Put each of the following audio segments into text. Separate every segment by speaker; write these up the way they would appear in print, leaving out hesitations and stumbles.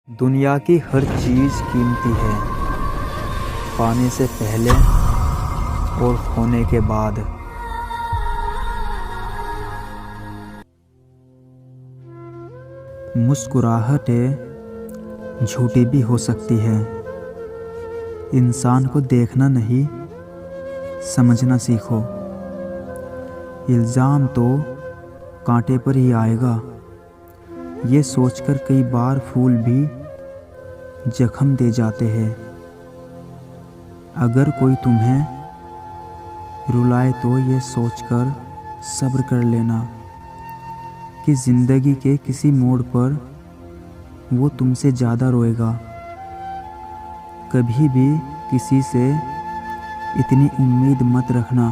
Speaker 1: दुनिया की हर चीज़ कीमती है, पाने से पहले और खोने के बाद। मुस्कुराहटें झूठी भी हो सकती है। इंसान को देखना नहीं, समझना सीखो। इल्ज़ाम तो कांटे पर ही आएगा, ये सोचकर कई बार फूल भी जख्म दे जाते हैं। अगर कोई तुम्हें रुलाए तो ये सोचकर सब्र कर लेना कि ज़िंदगी के किसी मोड़ पर वो तुमसे ज़्यादा रोएगा। कभी भी किसी से इतनी उम्मीद मत रखना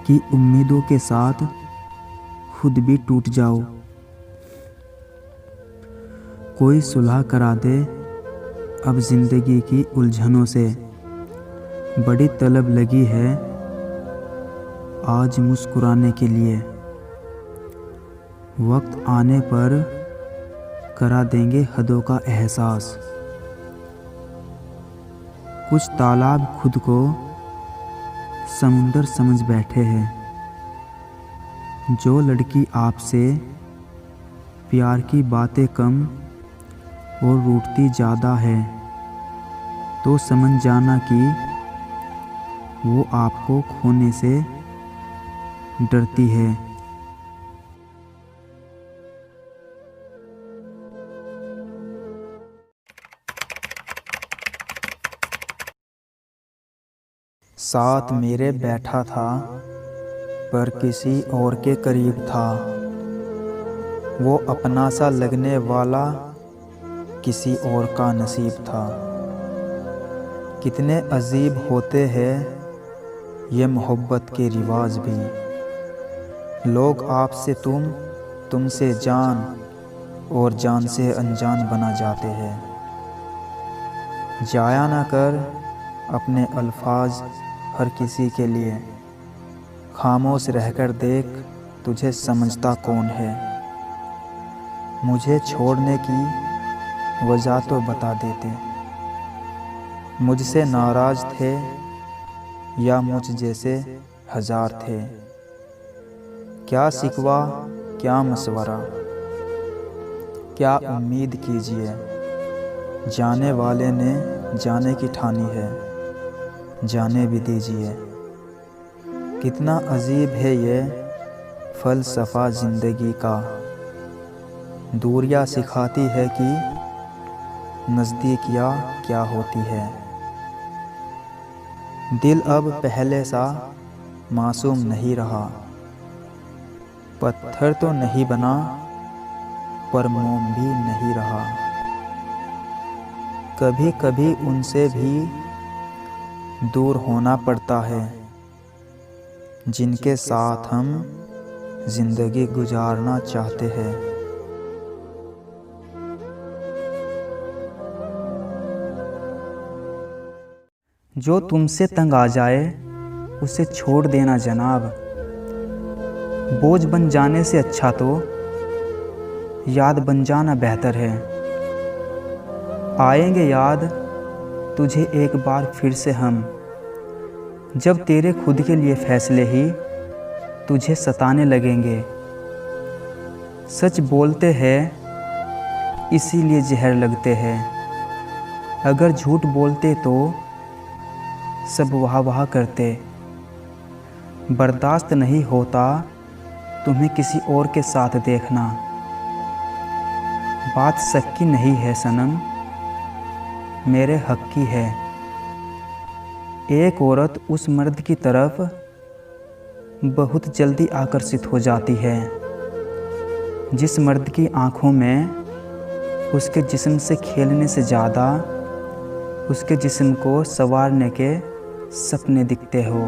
Speaker 1: कि उम्मीदों के साथ खुद भी टूट जाओ। कोई सुलह करा दे अब ज़िंदगी की उलझनों से। बड़ी तलब लगी है आज मुस्कुराने के लिए। वक्त आने पर करा देंगे हदों का एहसास। कुछ तालाब खुद को समुंदर समझ बैठे हैं। जो लड़की आपसे प्यार की बातें कम और रूठती ज़्यादा है तो समझ जाना कि वो आपको खोने से डरती है। साथ मेरे बैठा था पर किसी और के करीब था। वो अपना सा लगने वाला किसी और का नसीब था। कितने अजीब होते हैं ये मोहब्बत के रिवाज भी। लोग आपसे तुमसे जान और जान से अनजान बना जाते हैं। जाया ना कर अपने अल्फाज हर किसी के लिए। खामोश रहकर देख तुझे समझता कौन है। मुझे छोड़ने की वजह तो बता देते। मुझसे नाराज़ थे या मुझ जैसे हजार थे। क्या शिकवा क्या मशवरा, क्या उम्मीद कीजिए। जाने वाले ने जाने की ठानी है, जाने भी दीजिए। कितना अजीब है ये फ़लसफ़ा ज़िंदगी का। दूरियां सिखाती है कि नज़दीकियाँ क्या होती है। दिल अब पहले सा मासूम नहीं रहा। पत्थर तो नहीं बना पर मोम भी नहीं रहा। कभी कभी उनसे भी दूर होना पड़ता है जिनके साथ हम ज़िंदगी गुजारना चाहते हैं। जो तुमसे तंग आ जाए उसे छोड़ देना जनाब। बोझ बन जाने से अच्छा तो याद बन जाना बेहतर है। आएंगे याद तुझे एक बार फिर से हम, जब तेरे खुद के लिए फैसले ही तुझे सताने लगेंगे। सच बोलते हैं इसीलिए जहर लगते हैं। अगर झूठ बोलते तो सब वाह वाह करते। बर्दाश्त नहीं होता तुम्हें किसी और के साथ देखना। बात शक की नहीं है सनम, मेरे हक की है। एक औरत उस मर्द की तरफ बहुत जल्दी आकर्षित हो जाती है जिस मर्द की आँखों में उसके जिस्म से खेलने से ज़्यादा उसके जिस्म को संवारने के सपने दिखते हो।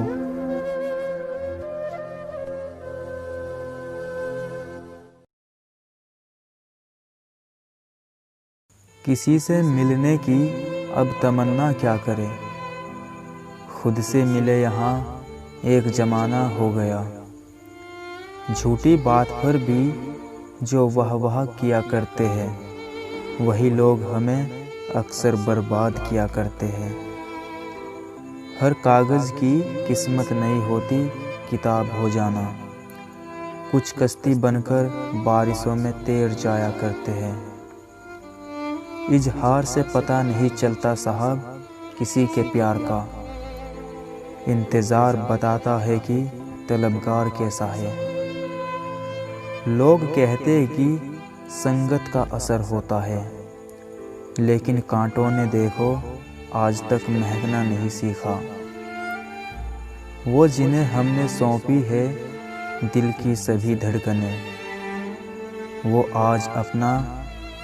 Speaker 1: किसी से मिलने की अब तमन्ना क्या करे। खुद से मिले यहाँ एक ज़माना हो गया। झूठी बात पर भी जो वाह वाह किया करते हैं वही लोग हमें अक्सर बर्बाद किया करते हैं। हर कागज़ की किस्मत नहीं होती किताब हो जाना। कुछ कश्ती बनकर बारिशों में तैर जाया करते हैं। इजहार से पता नहीं चलता साहब किसी के प्यार का। इंतज़ार बताता है कि तलबगार कैसा है। लोग कहते हैं कि संगत का असर होता है, लेकिन कांटों ने देखो आज तक महकना नहीं सीखा। वो जिन्हें हमने सौंपी है दिल की सभी धड़कनें, वो आज अपना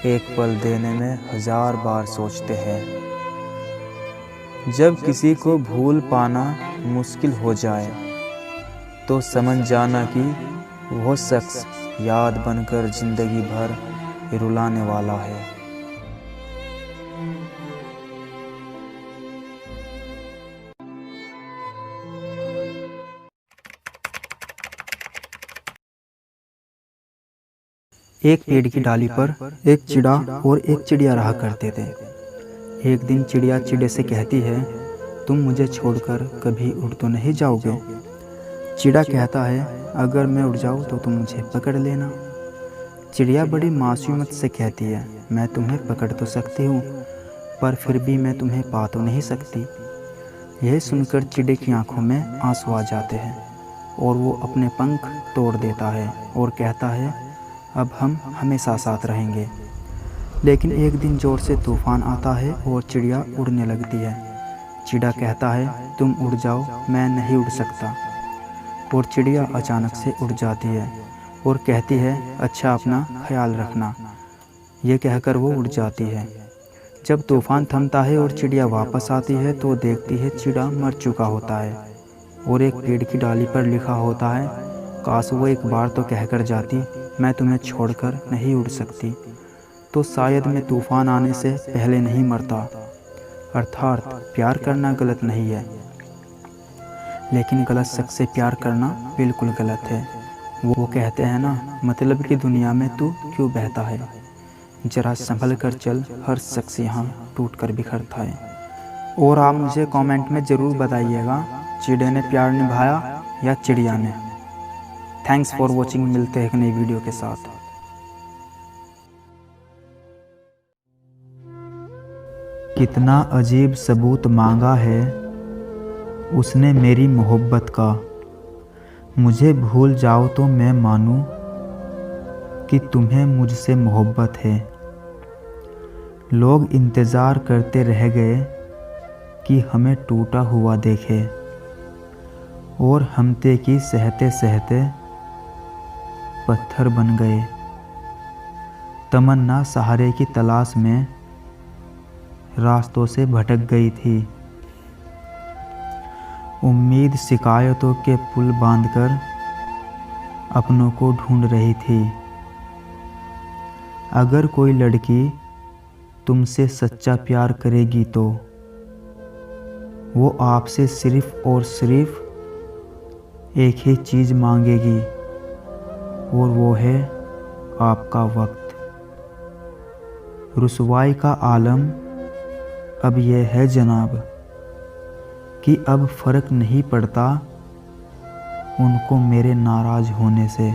Speaker 1: एक पल देने में 1000 बार सोचते हैं। जब किसी को भूल पाना मुश्किल हो जाए तो समझ जाना कि वो शख्स याद बनकर जिंदगी भर रुलाने वाला है। एक पेड़ की डाली पर एक चिड़ा और एक चिड़िया रहा करते थे। एक दिन चिड़िया चिड़े से कहती है, तुम मुझे छोड़कर कभी उड़ तो नहीं जाओगे? चिड़ा कहता है, अगर मैं उड़ जाऊँ तो तुम मुझे पकड़ लेना। चिड़िया बड़ी मासूमियत से कहती है, मैं तुम्हें पकड़ तो सकती हूँ, पर फिर भी मैं तुम्हें पा तो नहीं सकती। यह सुनकर चिड़े की आंखों में आंसू आ जाते हैं और वो अपने पंख तोड़ देता है और कहता है, अब हम हमेशा साथ रहेंगे। लेकिन एक दिन ज़ोर से तूफान आता है और चिड़िया उड़ने लगती है। चिड़ा कहता है, तुम उड़ जाओ, मैं नहीं उड़ सकता। और चिड़िया अचानक से उड़ जाती है और कहती है, अच्छा अपना ख्याल रखना। ये कहकर वो उड़ जाती है। जब तूफान थमता है और चिड़िया वापस आती है तो देखती है चिड़ा मर चुका होता है और एक पेड़ की डाली पर लिखा होता है, काश वो एक बार तो कहकर जाती, मैं तुम्हें छोड़कर नहीं उड़ सकती, तो शायद मैं तूफान आने से पहले नहीं मरता। अर्थात प्यार करना गलत नहीं है, लेकिन गलत शख्स से प्यार करना बिल्कुल गलत है। वो कहते हैं ना, मतलब की दुनिया में तू क्यों बहता है, जरा संभल कर चल, हर शख्स यहाँ टूट कर बिखरता है। और आप मुझे कमेंट में ज़रूर बताइएगा, चिड़े ने प्यार निभाया या चिड़िया ने। Thanks for watching. मिलते हैं एक नई वीडियो के साथ। कितना अजीब सबूत मांगा है उसने मेरी मोहब्बत का। मुझे भूल जाओ तो मैं मानूं कि तुम्हें मुझसे मोहब्बत है। लोग इंतज़ार करते रह गए कि हमें टूटा हुआ देखे, और हमते की सहते सहते पत्थर बन गए। तमन्ना सहारे की तलाश में रास्तों से भटक गई थी। उम्मीद शिकायतों के पुल बांधकर अपनों को ढूंढ रही थी। अगर कोई लड़की तुमसे सच्चा प्यार करेगी तो वो आपसे सिर्फ़ और सिर्फ एक ही चीज़ मांगेगी, और वो है आपका वक्त। रुसवाई का आलम अब यह है जनाब कि अब फ़र्क नहीं पड़ता उनको मेरे नाराज़ होने से।